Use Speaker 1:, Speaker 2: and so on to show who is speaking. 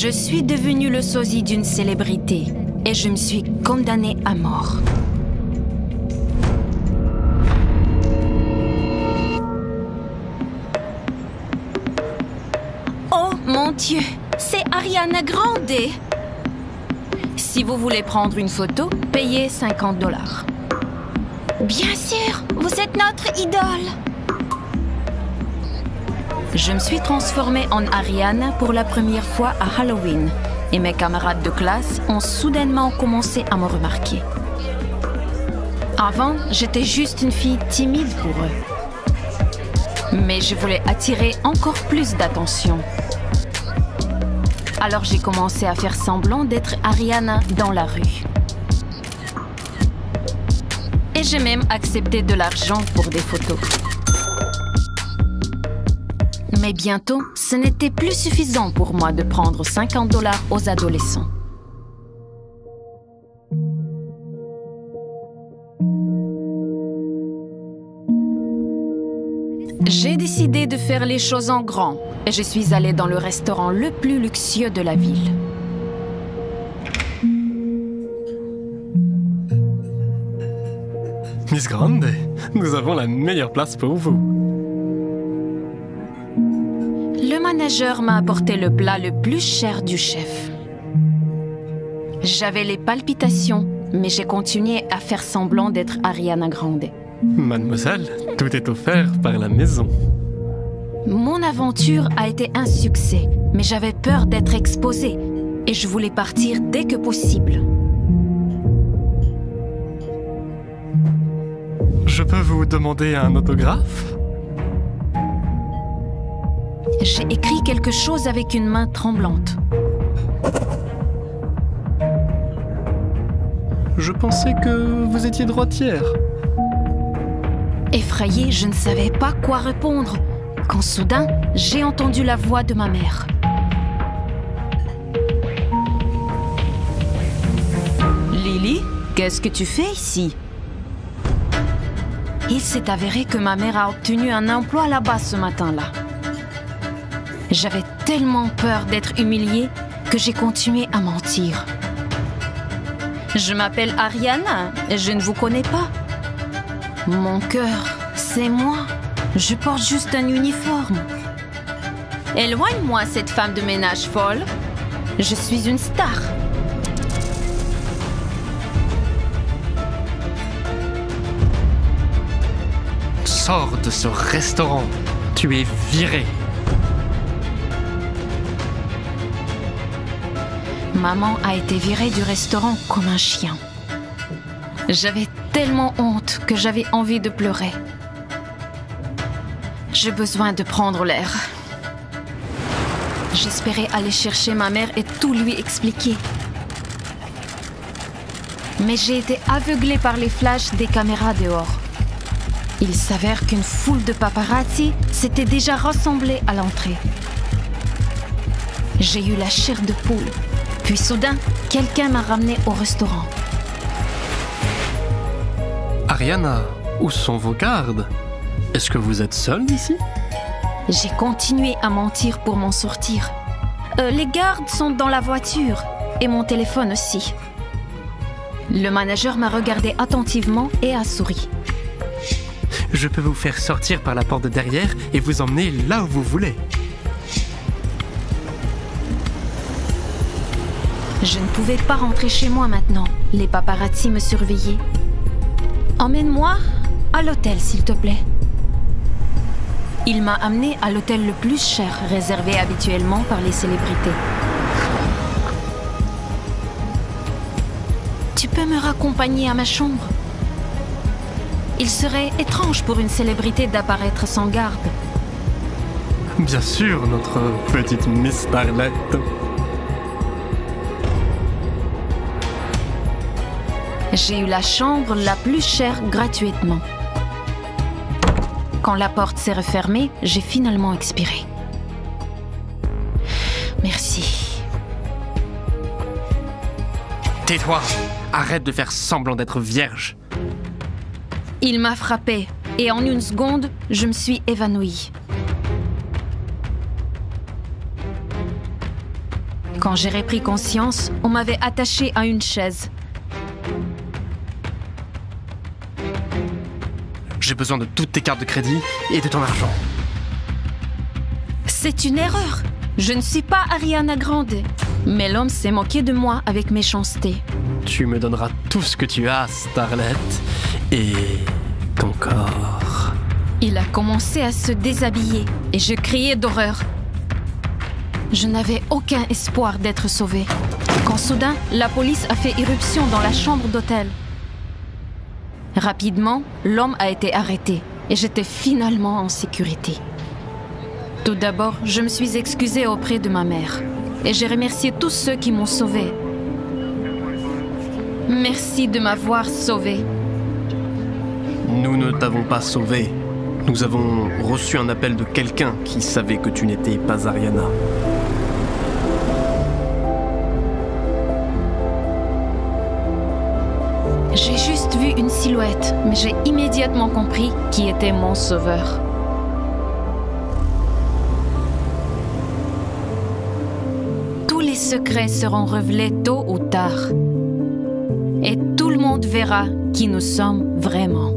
Speaker 1: Je suis devenu le sosie d'une célébrité et je me suis condamnée à mort. Oh mon Dieu, c'est Ariana Grande! Si vous voulez prendre une photo, payez $50. Bien sûr, vous êtes notre idole! Je me suis transformée en Ariana pour la première fois à Halloween et mes camarades de classe ont soudainement commencé à me remarquer. Avant, j'étais juste une fille timide pour eux. Mais je voulais attirer encore plus d'attention. Alors j'ai commencé à faire semblant d'être Ariana dans la rue. Et j'ai même accepté de l'argent pour des photos. Mais bientôt, ce n'était plus suffisant pour moi de prendre $50 aux adolescents. J'ai décidé de faire les choses en grand et je suis allée dans le restaurant le plus luxueux de la ville.
Speaker 2: Miss Grande, nous avons la meilleure place pour vous.
Speaker 1: Le manager m'a apporté le plat le plus cher du chef. J'avais les palpitations, mais j'ai continué à faire semblant d'être Ariana Grande.
Speaker 2: Mademoiselle, tout est offert par la maison.
Speaker 1: Mon aventure a été un succès, mais j'avais peur d'être exposée et je voulais partir dès que possible.
Speaker 2: Je peux vous demander un autographe?
Speaker 1: J'ai écrit quelque chose avec une main tremblante.
Speaker 2: Je pensais que vous étiez droitière.
Speaker 1: Effrayée, je ne savais pas quoi répondre, quand soudain, j'ai entendu la voix de ma mère. Lily, qu'est-ce que tu fais ici? Il s'est avéré que ma mère a obtenu un emploi là-bas ce matin-là. J'avais tellement peur d'être humiliée que j'ai continué à mentir. Je m'appelle Ariana et je ne vous connais pas. Mon cœur, c'est moi. Je porte juste un uniforme. Éloigne-moi cette femme de ménage folle. Je suis une star.
Speaker 2: Sors de ce restaurant. Tu es viré.
Speaker 1: Maman a été virée du restaurant comme un chien. J'avais tellement honte que j'avais envie de pleurer. J'ai besoin de prendre l'air. J'espérais aller chercher ma mère et tout lui expliquer. Mais j'ai été aveuglée par les flashs des caméras dehors. Il s'avère qu'une foule de paparazzi s'était déjà rassemblée à l'entrée. J'ai eu la chair de poule. Puis soudain, quelqu'un m'a ramenée au restaurant.
Speaker 2: Ariana, où sont vos gardes? Est-ce que vous êtes seule ici?
Speaker 1: J'ai continué à mentir pour m'en sortir. Les gardes sont dans la voiture et mon téléphone aussi. Le manager m'a regardé attentivement et a souri.
Speaker 2: Je peux vous faire sortir par la porte de derrière et vous emmener là où vous voulez.
Speaker 1: Je ne pouvais pas rentrer chez moi maintenant. Les paparazzi me surveillaient. Emmène-moi à l'hôtel, s'il te plaît. Il m'a amené à l'hôtel le plus cher, réservé habituellement par les célébrités. Tu peux me raccompagner à ma chambre? Il serait étrange pour une célébrité d'apparaître sans garde.
Speaker 2: Bien sûr, notre petite Miss Starlet.
Speaker 1: J'ai eu la chambre la plus chère gratuitement. Quand la porte s'est refermée, j'ai finalement expiré. Merci.
Speaker 2: Tais-toi! Arrête de faire semblant d'être vierge.
Speaker 1: Il m'a frappée et en une seconde, je me suis évanouie. Quand j'ai repris conscience, on m'avait attachée à une chaise.
Speaker 2: J'ai besoin de toutes tes cartes de crédit et de ton argent.
Speaker 1: C'est une erreur. Je ne suis pas Ariana Grande. Mais l'homme s'est moqué de moi avec méchanceté.
Speaker 2: Tu me donneras tout ce que tu as, Starlet, et ton corps.
Speaker 1: Il a commencé à se déshabiller et je criais d'horreur. Je n'avais aucun espoir d'être sauvée. Quand soudain, la police a fait irruption dans la chambre d'hôtel. Rapidement, l'homme a été arrêté et j'étais finalement en sécurité. Tout d'abord, je me suis excusée auprès de ma mère et j'ai remercié tous ceux qui m'ont sauvée. Merci de m'avoir sauvée.
Speaker 2: Nous ne t'avons pas sauvée. Nous avons reçu un appel de quelqu'un qui savait que tu n'étais pas Ariana.
Speaker 1: J'ai juste vu une silhouette, mais j'ai immédiatement compris qui était mon sauveur. Tous les secrets seront révélés tôt ou tard. Et tout le monde verra qui nous sommes vraiment.